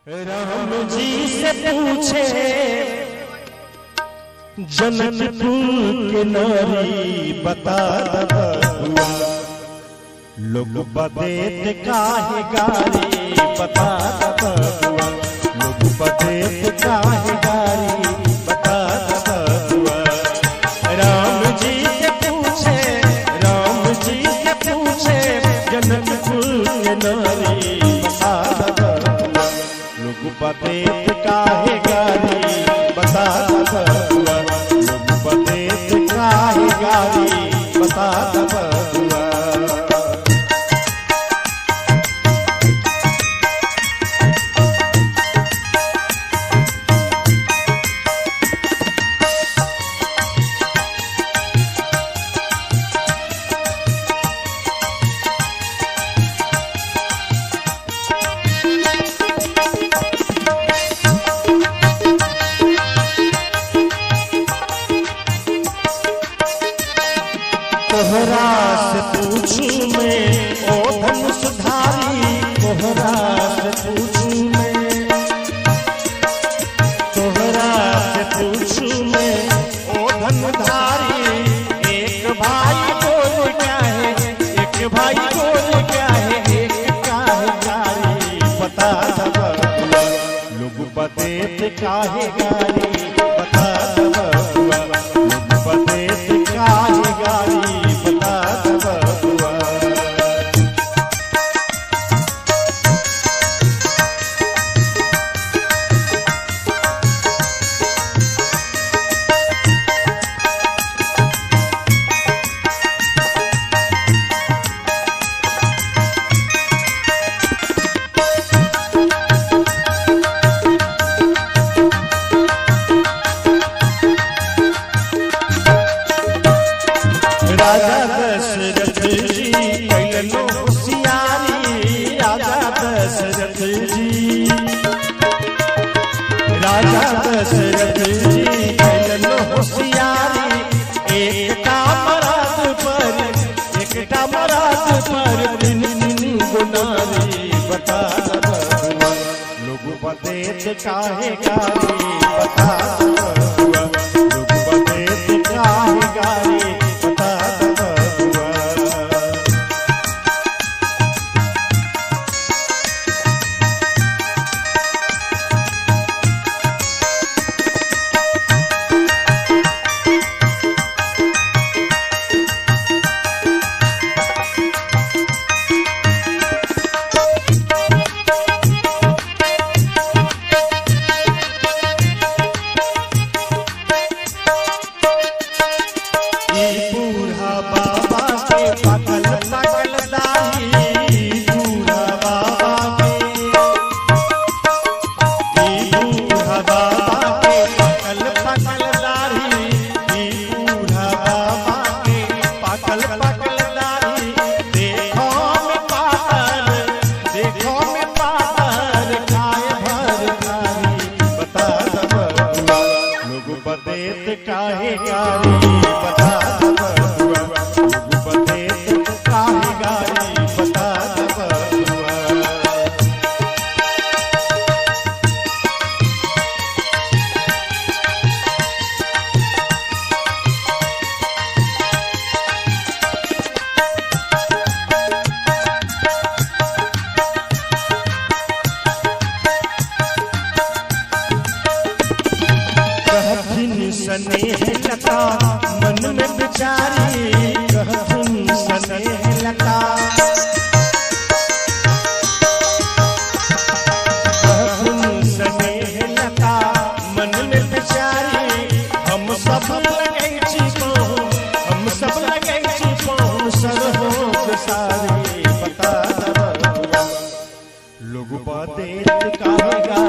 राम जी से पूछे जनकपुर के नारी बता बबुआ, लोग बदेत काहे गारी बता बबुआ, लोग बदेत काहे गारी बता बबुआ। राम जी से पूछे जनकपुर के नारी बता बबुआ, लोग बदेत काहे गारी बता बबुआ, लोग बदेत काहे गारी बता बबुआ। तोहरा से पूछूं मैं ओ धनुषधारी, तोहरा से पूछूं मैं, तोहरा से पूछूं मैं ओ धनुधारी। एक भाई बोल क्या है, एक भाई बोल क्या है, एक काहे गारी बता बबुआ, लोग बदेत काहे गारी बता बबुआ, लोग बदेत काहे गारी बता बबुआ। राजा दशरथ जी कैलनो होशियारी, राजा दशरथ जी, राजा दशरथ जी कैलनो होशियारी। एकटा मराद पर तीन गुनारी बता बबुआ, लोग बदेत काहे गारी बता बबुआ, लोग बदेत काहे गारी बता बबुआ। बूढ़ा बाबा के पागल पागल दाढ़ी, बूढ़ा बाबा के, बूढ़ा बाबा के पागल पागल दाढ़ी, बूढ़ा बाबा के पागल पागल दाढ़ी। देखो में पातर खाए भर खारी बता बबुआ, लोग बदेत काहे गारी बता बबुआ, लोग बदेत काहे गारी बता बबुआ। कहथिन स्नेह लता मन में बिचारी, कहथिन स्नेह लता, कहथिन स्नेह लता मन में बिचारी। हम सब लगै छी पाँव, हम सब लगै छी पाँव सरहों सारी बता बबुआ, लोग बदेत काहे गारी